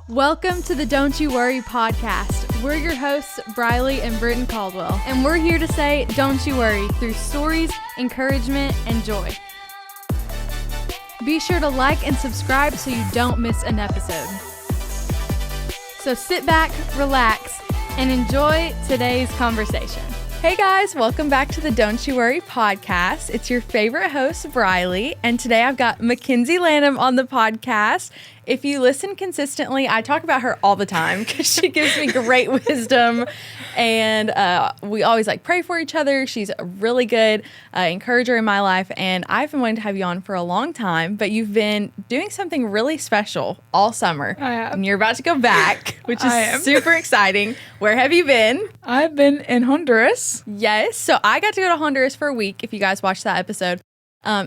Welcome to the Don't You Worry podcast. We're your hosts, Briley and Britton Caldwell, and we're here to say, don't you worry, through stories, encouragement, and joy. Be sure to like and subscribe so you don't miss an episode. So sit back, relax, and enjoy today's conversation. Hey guys, welcome back to the Don't You Worry podcast. It's your favorite host, Briley, and today I've got Makenzie Lanham on the podcast. If you listen consistently, I talk about her all the time because she gives me great wisdom, and we always pray for each other. She's a really good encourager in my life, and I've been wanting to have you on for a long time, but you've been doing something really special all summer. I have. And you're about to go back, which is super exciting. Where have you been? I've been in Honduras. Yes. So I got to go to Honduras for a week, if you guys watched that episode,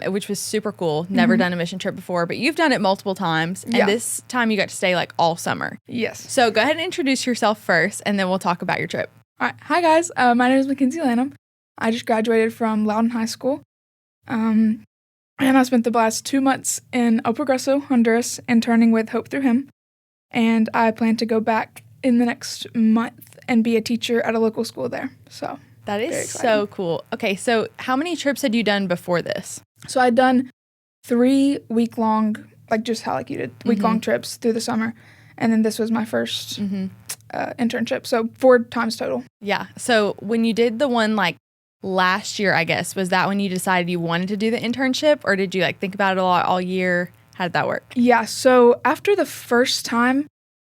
which was super cool. Never done a mission trip before, but you've done it multiple times. And this time you got to stay all summer. Yes. So go ahead and introduce yourself first, and then we'll talk about your trip. All right. Hi, guys. My name is Makenzie Lanham. I just graduated from Loudon High School. And I spent the last 2 months in El Progreso, Honduras, interning with Hope Through Him. And I plan to go back in the next month and be a teacher at a local school there. So that is so cool. Okay, so how many trips had you done before this? So I'd done 3 week-long, just how you did, week-long trips through the summer. And then this was my first internship. So 4 times total. Yeah. So when you did the one last year, I guess, was that when you decided you wanted to do the internship, or did you think about it a lot all year? How did that work? Yeah. So after the first time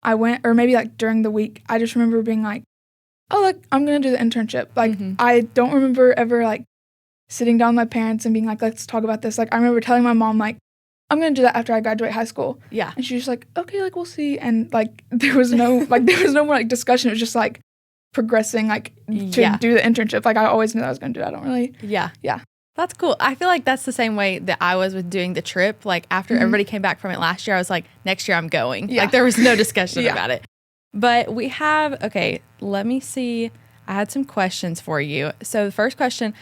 I went, or maybe during the week, I just remember being I'm going to do the internship. I don't remember ever sitting down with my parents and being let's talk about this. I remember telling my mom, I'm going to do that after I graduate high school. Yeah. And she was okay, we'll see. And there was no, there was no more discussion. It was just progressing, to do the internship. I always knew that I was going to do it. I don't really. Yeah. Yeah. That's cool. I feel that's the same way that I was with doing the trip. After everybody came back from it last year, I was next year I'm going. Yeah. There was no discussion about it. But we have, okay, let me see. I had some questions for you. So the first question,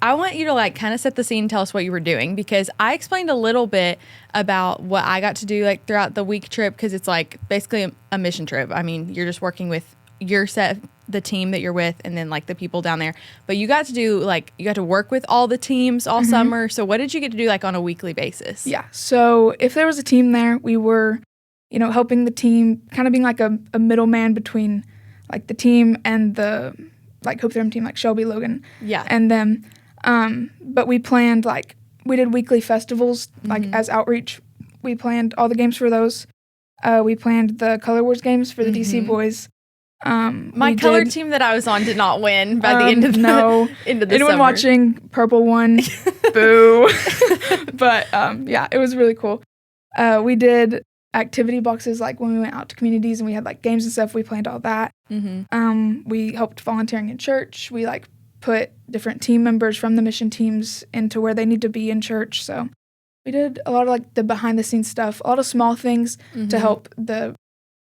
I want you to kind of set the scene and tell us what you were doing, because I explained a little bit about what I got to do throughout the week trip, because it's basically a mission trip. I mean, you're just working with your the team that you're with, and then the people down there. But you got to do you got to work with all the teams all summer. So what did you get to do on a weekly basis? Yeah. So if there was a team there, we were helping the team, kind of being a middleman between the team and the Hope Through Him team, Shelby, Logan. Yeah. And then, but we planned we did weekly festivals as outreach. We planned all the games for those. We planned the Color Wars games for the DC boys. My color team that I was on did not win by the end of the anyone summer. Watching, purple won. Boo. But it was really cool. We did activity boxes when we went out to communities and we had games and stuff. We planned all that. We helped volunteering in church. We put different team members from the mission teams into where they need to be in church. So we did a lot of the behind the scenes stuff, a lot of small things to help the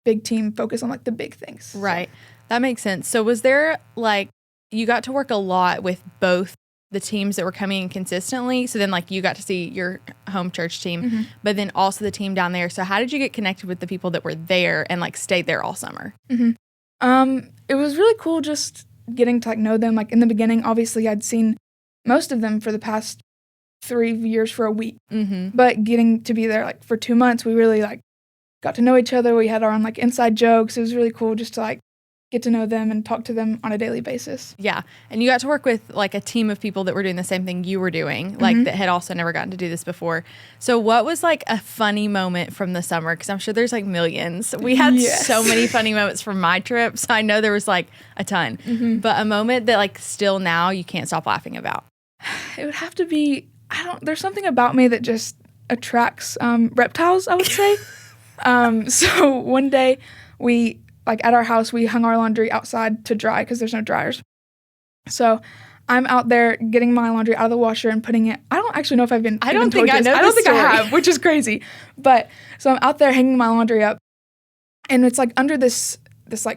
big team focus on the big things. Right. That makes sense. So was there you got to work a lot with both the teams that were coming in consistently? So then you got to see your home church team, but then also the team down there. So how did you get connected with the people that were there and stayed there all summer? It was really cool just getting to know them. In the beginning, obviously I'd seen most of them for the past 3 years for a week, but getting to be there for 2 months, we really got to know each other. We had our own inside jokes. It was really cool just to get to know them and talk to them on a daily basis. Yeah. And you got to work with a team of people that were doing the same thing you were doing, that had also never gotten to do this before. So what was a funny moment from the summer? Because I'm sure there's millions. We had so many funny moments from my trip, so I know there was a ton. But a moment that still now you can't stop laughing about. It would have to be, there's something about me that just attracts reptiles, I would say. So one day we, at our house, we hung our laundry outside to dry because there's no dryers. So I'm out there getting my laundry out of the washer and putting it. I don't actually know if I've been. I don't think I know. I don't think I have, which is crazy. But so I'm out there hanging my laundry up, and it's under this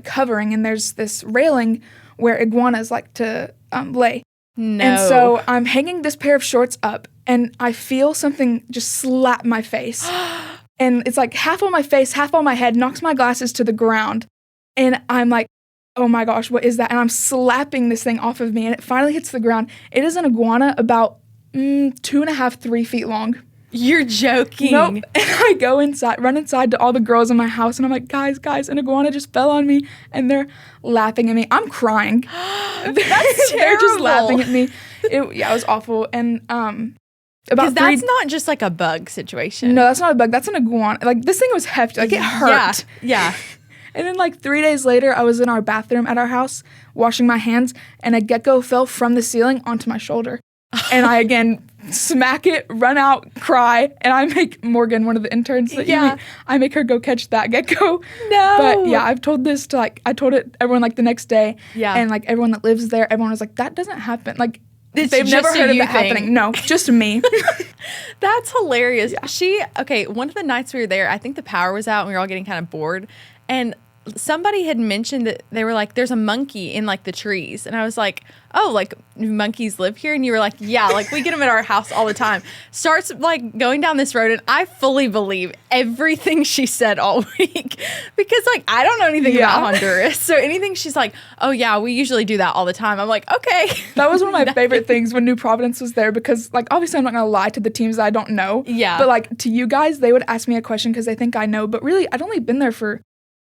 covering, and there's this railing where iguanas like to lay. No. And so I'm hanging this pair of shorts up, and I feel something just slap my face. And it's like half on my face, half on my head, knocks my glasses to the ground. And I'm like, oh my gosh, what is that? And I'm slapping this thing off of me, and it finally hits the ground. It is an iguana about 2.5, 3 feet long. You're joking. Nope. And I go inside, run inside to all the girls in my house, and I'm like, guys, an iguana just fell on me, and they're laughing at me. I'm crying. That's terrible. They're just laughing at me. It was awful. And because that's not just like a bug situation. No, that's not a bug. That's an iguana. Like, this thing was hefty. Like, it hurt. Yeah. And then, like, 3 days later, I was in our bathroom at our house washing my hands, and a gecko fell from the ceiling onto my shoulder. And I, again, smack it, run out, cry, and I make Morgan, one of the interns that you meet, I make her go catch that gecko. No. But, yeah, I've told this to, like, I told it everyone, like, the next day. Yeah. And, like, everyone that lives there, everyone was like, that doesn't happen. Like, they've never heard of that happening. No, just me. That's hilarious. Yeah. One of the nights we were there, I think the power was out and we were all getting kind of bored. And somebody had mentioned that they were like, there's a monkey in like the trees. And I was like, oh, like monkeys live here? And you were like, yeah, like we get them at our house all the time. Starts like going down this road, and I fully believe everything she said all week because like I don't know anything about Honduras. So anything she's like, oh yeah, we usually do that all the time. I'm like, okay. That was one of my favorite things when New Providence was there, because like obviously I'm not gonna lie to the teams that I don't know. Yeah. But like to you guys, they would ask me a question because they think I know. But really, I'd only been there for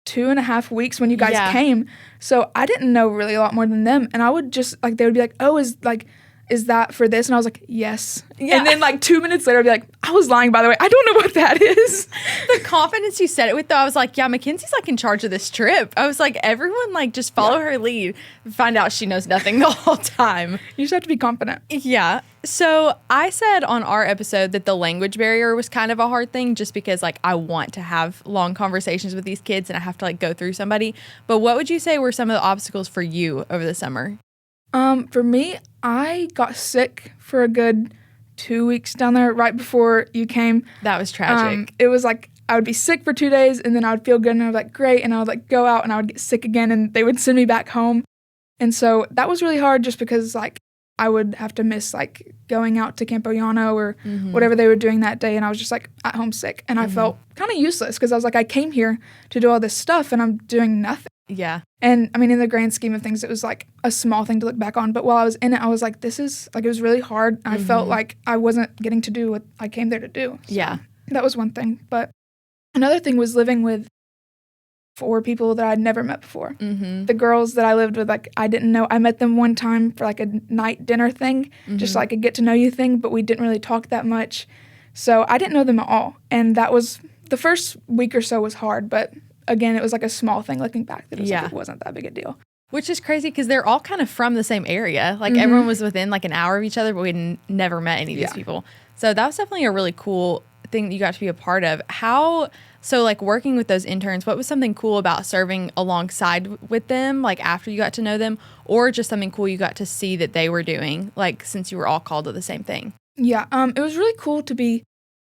2.5 weeks when you guys came. So I didn't know really a lot more than them. And I would just like, they would be like, oh, is that for this? And I was like, yes. Yeah. And then like 2 minutes later, I'd be like, I was lying, by the way. I don't know what that is. The confidence you said it with, though, I was like, yeah, Mackenzie's like in charge of this trip. I was like, everyone like just follow her lead. Find out she knows nothing the whole time. You just have to be confident. Yeah. So I said on our episode that the language barrier was kind of a hard thing just because like I want to have long conversations with these kids and I have to like go through somebody. But what would you say were some of the obstacles for you over the summer? For me, I got sick for a good 2 weeks down there right before you came. That was tragic. It was like I would be sick for 2 days and then I would feel good and I was like, great. And I would like go out and I would get sick again and they would send me back home. And so that was really hard just because like I would have to miss like going out to Campo Llano or whatever they were doing that day. And I was just like at home sick. And I felt kind of useless because I was like, I came here to do all this stuff and I'm doing nothing. Yeah. And I mean, in the grand scheme of things, it was like a small thing to look back on. But while I was in it, I was like, this is like, it was really hard. I felt like I wasn't getting to do what I came there to do. So yeah. That was one thing. But another thing was living with 4 people that I'd never met before. The girls that I lived with, like, I didn't know. I met them one time for like a night dinner thing, just like a get to know you thing, but we didn't really talk that much. So I didn't know them at all. And that was, the first week or so was hard, but again, it was like a small thing looking back that it was like, it wasn't that big a deal. Which is crazy because they're all kind of from the same area. Like everyone was within like an hour of each other, but we'd never met any of these people. So that was definitely a really cool thing that you got to be a part of. So like working with those interns, what was something cool about serving alongside with them, like after you got to know them, or just something cool you got to see that they were doing, like since you were all called to the same thing? Yeah, it was really cool to be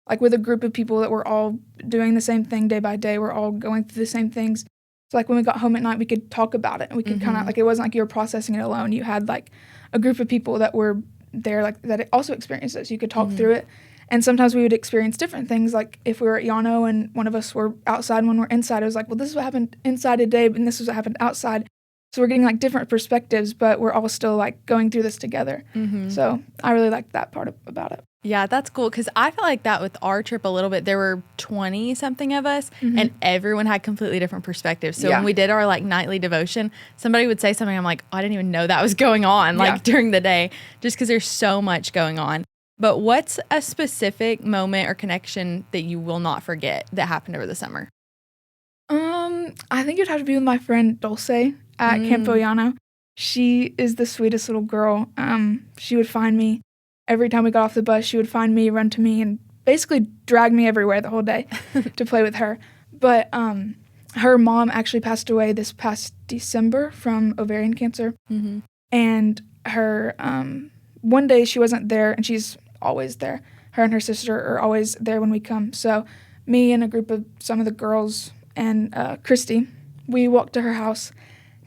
like with a group of people that were all doing the same thing day by day. We're all going through the same things. So like when we got home at night, we could talk about it and we could kind of like, it wasn't like you were processing it alone. You had like a group of people that were there like that also experienced it. So you could talk through it. And sometimes we would experience different things. Like if we were at Llano and one of us were outside and one were inside, it was like, well, this is what happened inside today, and this is what happened outside. So we're getting like different perspectives, but we're all still like going through this together. So I really liked that part about it. Yeah, that's cool because I felt like that with our trip a little bit. There were 20 something of us and everyone had completely different perspectives. So when we did our like nightly devotion, somebody would say something. I'm like, oh, I didn't even know that was going on like during the day, just because there's so much going on. But what's a specific moment or connection that you will not forget that happened over the summer? I think it'd have to be with my friend Dulce at Campo Llano. She is the sweetest little girl. She would find me every time we got off the bus. She would find me, run to me, and basically drag me everywhere the whole day to play with her. But her mom actually passed away this past December from ovarian cancer. And her one day she wasn't there, and she's always there. Her and her sister are always there when we come. So me and a group of some of the girls and Christy, we walked to her house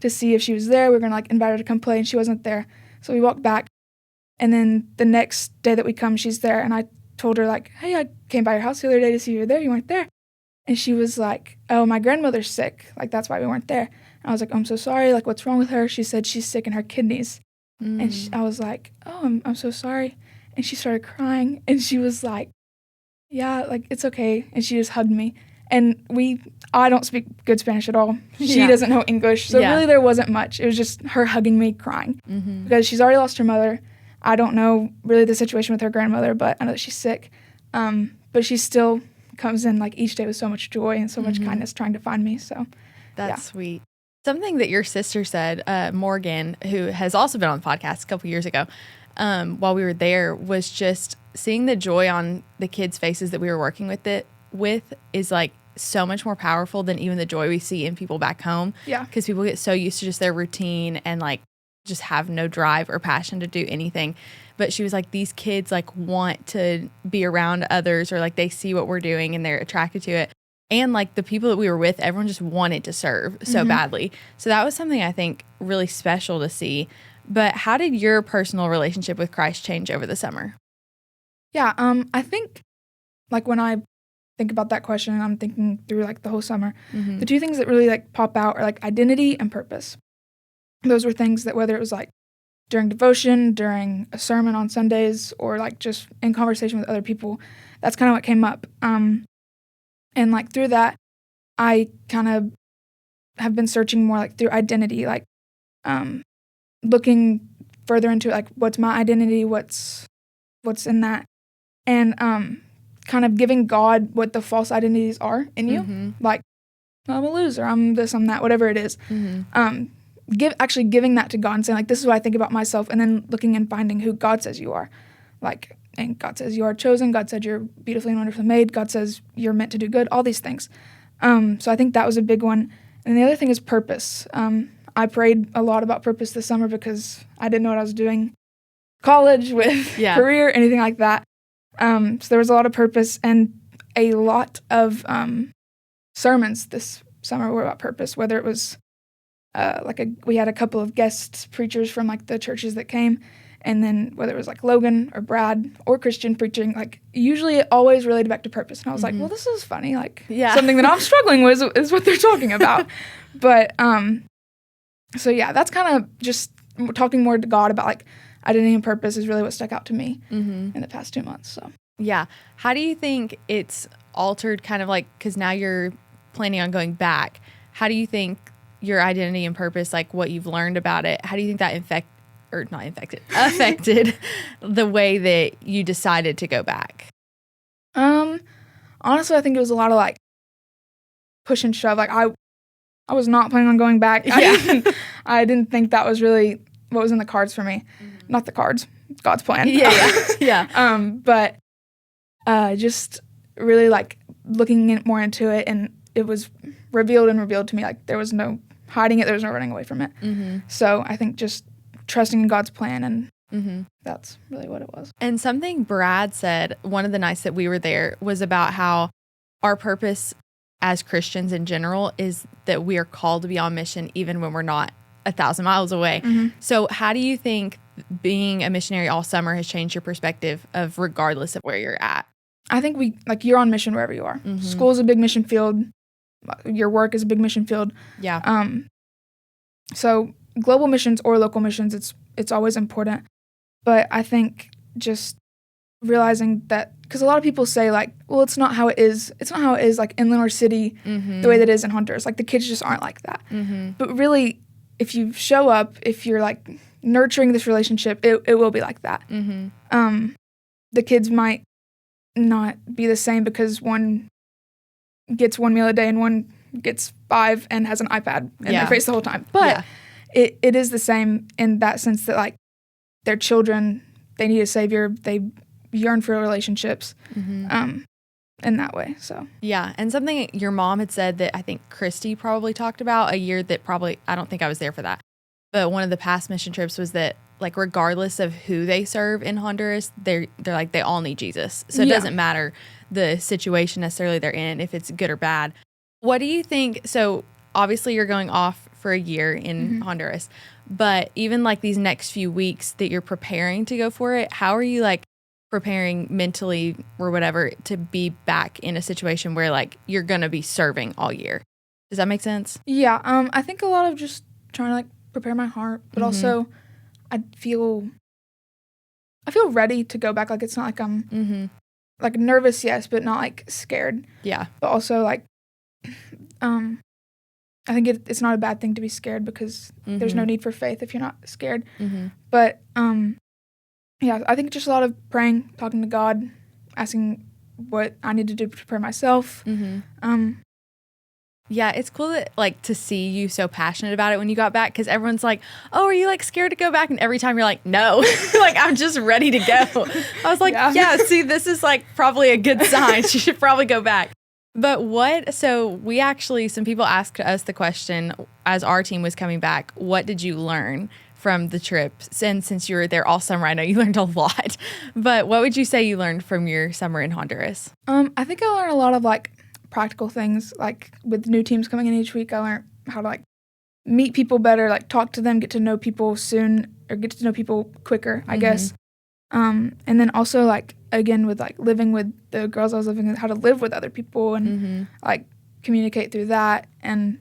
to see if she was there. We were going to like invite her to come play, and she wasn't there. So we walked back. And then the next day that we come, she's there. And I told her like, hey, I came by your house the other day to see you were there. You weren't there. And she was like, oh, my grandmother's sick. Like, that's why we weren't there. And I was like, I'm so sorry. Like, what's wrong with her? She said she's sick in her kidneys. And I was like, oh, I'm so sorry. And she started crying. And she was like, yeah, like, it's okay. And she just hugged me. And I don't speak good Spanish at all. She doesn't know English. So really there wasn't much. It was just her hugging me, crying. Because she's already lost her mother. I don't know really the situation with her grandmother, but I know that she's sick. But she still comes in like each day with so much joy and so much kindness trying to find me. So that's sweet. Something that your sister said, Morgan, who has also been on the podcast a couple years ago, while we were there, was just seeing the joy on the kids' faces that we were working with is like so much more powerful than even the joy we see in people back home. Yeah. Because people get so used to just their routine and like just have no drive or passion to do anything. But she was like, these kids like want to be around others, or like they see what we're doing and they're attracted to it. And like the people that we were with, everyone just wanted to serve so badly. So that was something I think really special to see. But how did your personal relationship with Christ change over the summer? Yeah, I think like when I think about that question and I'm thinking through like the whole summer, the two things that really like pop out are like identity and purpose. Those were things that whether it was like during devotion, during a sermon on Sundays, or like just in conversation with other people, that's kind of what came up. And like through that, I kind of have been searching more like through identity, like looking further into like what's my identity, what's in that, and kind of giving God what the false identities are in you, like I'm a loser, I'm this, I'm that, whatever it is. Actually giving that to God and saying like, this is what I think about myself, and then looking and finding who God says you are, like. And God says you are chosen. God said you're beautifully and wonderfully made. God says you're meant to do good, all these things. So I think that was a big one. And the other thing is purpose. I prayed a lot about purpose this summer because I didn't know what I was doing. College, with career, anything like that. So there was a lot of purpose, and a lot of sermons this summer were about purpose, whether it was we had a couple of guest preachers from like the churches that came. And then whether it was like Logan or Brad or Christian preaching, like usually it always related back to purpose. And I was like, well, this is funny. Like something that I'm struggling with is what they're talking about. But so yeah, that's kind of just talking more to God about like identity and purpose is really what stuck out to me in the past 2 months. So yeah. How do you think it's altered kind of like, because now you're planning on going back, how do you think your identity and purpose, like what you've learned about it, how do you think that affected the way that you decided to go back? Honestly, I think it was a lot of like push and shove. Like I was not planning on going back. I didn't think that was really what was in the cards for me. Not the cards, God's plan. But just really like looking more into it, and it was revealed to me. Like there was no hiding it. There was no running away from it. So I think just trusting in God's plan, and that's really what it was. And something Brad said one of the nights that we were there was about how our purpose as Christians in general is that we are called to be on mission even when we're not 1,000 miles away. So how do you think being a missionary all summer has changed your perspective of regardless of where you're at? I think you're on mission wherever you are. School is a big mission field. Your work is a big mission field. Yeah. So global missions or local missions, it's always important. But I think just realizing that, because a lot of people say like, well, it's not how it is. It's not how it is like in Lenore City, the way that it is in Honduras. Like the kids just aren't like that. But really, if you show up, if you're like nurturing this relationship, it will be like that. The kids might not be the same because one gets 1 meal a day and one gets 5 and has an iPad in their face the whole time. But it is the same in that sense that like they're children, they need a savior, they yearn for relationships in that way. So yeah. And something your mom had said that I think Christy probably talked about a year that probably, I don't think I was there for that, but one of the past mission trips was that like regardless of who they serve in Honduras, they're like they all need Jesus. So it doesn't matter the situation necessarily they're in, if it's good or bad. What do you think? So obviously you're going off for a year in Honduras, but even like these next few weeks that you're preparing to go for it, how are you like preparing mentally or whatever to be back in a situation where like you're going to be serving all year. Does that make sense? Yeah. I think a lot of just trying to like prepare my heart, but also I feel ready to go back. Like it's not like I'm like nervous, yes, but not like scared. Yeah. But also like, I think it's not a bad thing to be scared because there's no need for faith if you're not scared. But yeah, I think just a lot of praying, talking to God, asking what I need to do to prepare myself. Yeah, it's cool that like to see you so passionate about it when you got back, because everyone's like, "Oh, are you like scared to go back?" And every time you're like, "No," like I'm just ready to go. I was like, "Yeah, see, this is like probably a good sign. She should probably go back." But so we actually, some people asked us the question as our team was coming back, what did you learn from the trip? And since you were there all summer, I know you learned a lot, but what would you say you learned from your summer in Honduras? I think I learned a lot of like practical things, like with new teams coming in each week. I learned how to like meet people better, like talk to them, get to know people soon, or get to know people quicker, I guess. And then also like, again, with like living with the girls I was living with, how to live with other people and like communicate through that. And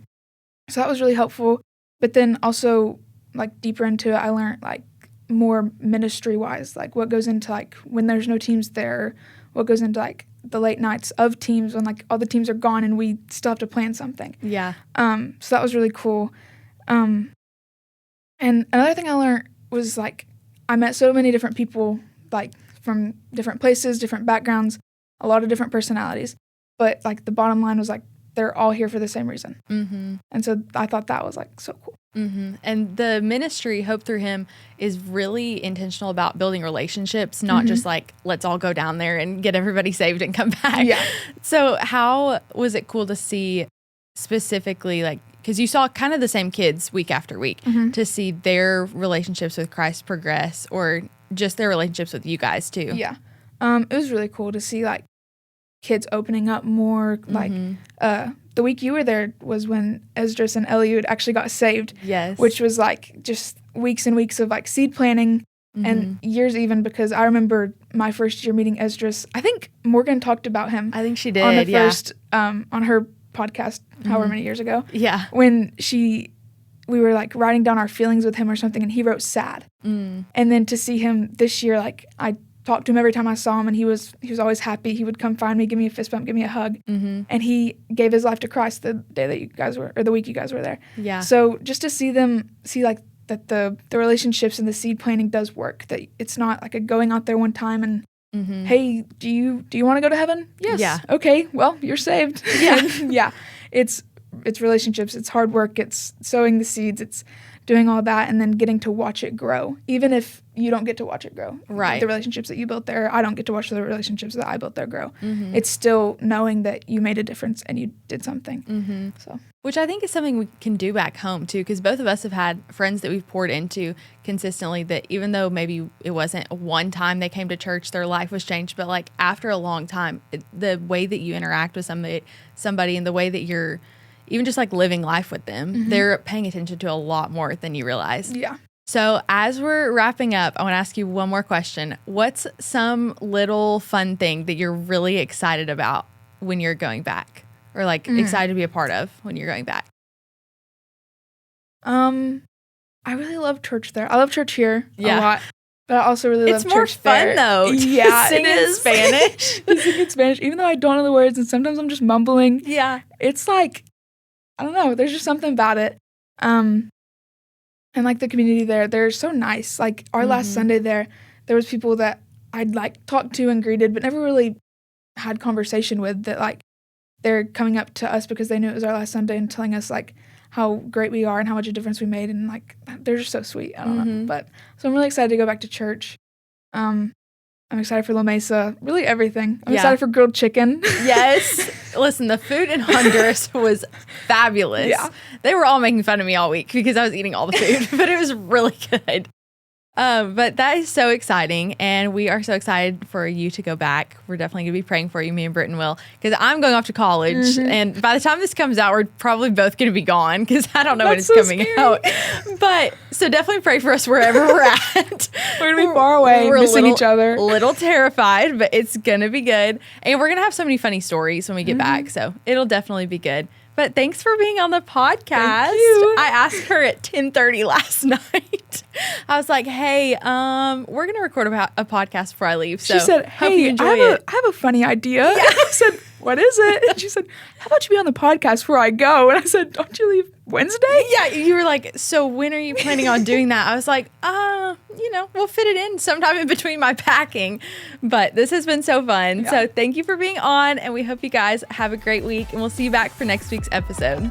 so that was really helpful. But then also like deeper into it, I learned like more ministry wise, like what goes into like when there's no teams there, what goes into like the late nights of teams when like all the teams are gone and we still have to plan something. Yeah. So that was really cool. And another thing I learned was like I met so many different people, like from different places, different backgrounds, a lot of different personalities. But like the bottom line was like they're all here for the same reason. And so I thought that was like so cool. And the ministry, Hope Through Him, is really intentional about building relationships, not just like, let's all go down there and get everybody saved and come back. Yeah. So how was it cool to see specifically, like, because you saw kind of the same kids week after week, to see their relationships with Christ progress, or just their relationships with you guys too? Yeah. It was really cool to see like kids opening up more. Like the week you were there was when Esdras and Eliud actually got saved. Yes. Which was like just weeks and weeks of like seed planning and years even, because I remember my first year meeting Esdras. I think Morgan talked about him. I think she did, on the first, on her podcast, however many years ago. Yeah. When we were like writing down our feelings with him or something, and he wrote sad. And then to see him this year, like I talked to him every time I saw him, and he was always happy. He would come find me, give me a fist bump, give me a hug. And he gave his life to Christ the day that you guys were, or the week you guys were there. Yeah. So just to see like that the relationships and the seed planting does work, that it's not like a going out there one time and hey, do you want to go to heaven? Yes. Yeah. Okay, well, you're saved. Yeah. Yeah. It's relationships, it's hard work, it's sowing the seeds, it's doing all that, and then getting to watch it grow. Even if you don't get to watch it grow. Right. The relationships that you built there, I don't get to watch the relationships that I built there grow. It's still knowing that you made a difference and you did something. So, which I think is something we can do back home too, because both of us have had friends that we've poured into consistently, that even though maybe it wasn't one time they came to church, their life was changed, but like after a long time, the way that you interact with somebody and the way that you're even just like living life with them, they're paying attention to a lot more than you realize. Yeah. So as we're wrapping up, I want to ask you one more question. What's some little fun thing that you're really excited about when you're going back, or like excited to be a part of when you're going back? I really love church there. I love church here a lot, but I also really love church there. It's more fun though. Yeah, sing in Spanish. Sing in Spanish, even though I don't know the words, and sometimes I'm just mumbling. Yeah, it's like, I don't know. There's just something about it. And like the community there, they're so nice. Like our last Sunday there was people that I'd like talked to and greeted, but never really had conversation with, that like they're coming up to us because they knew it was our last Sunday and telling us like how great we are and how much a difference we made. And like, they're just so sweet. I don't know. But so I'm really excited to go back to church. I'm excited for La Mesa, really everything. I'm excited for grilled chicken. Yes. Listen, the food in Honduras was fabulous. Yeah. They were all making fun of me all week because I was eating all the food, but it was really good. But that is so exciting, and we are so excited for you to go back. We're definitely going to be praying for you, me and Britton will, because I'm going off to college, and by the time this comes out, we're probably both going to be gone, because I don't know when it's coming out. But, so definitely pray for us wherever we're at. We're going to be far away, missing each other. A little terrified, but it's going to be good. And we're going to have so many funny stories when we get back, so it'll definitely be good. But thanks for being on the podcast. Thank you. I asked her at 10:30 last night. I was like, hey, we're going to record a podcast before I leave. So she said, hey, I have a funny idea. Yeah. I said, what is it? And she said, how about you be on the podcast before I go? And I said, don't you leave Wednesday? Yeah, you were like, so when are you planning on doing that? I was like, we'll fit it in sometime in between my packing. But this has been so fun. Yeah. So thank you for being on, and we hope you guys have a great week, and we'll see you back for next week's episode.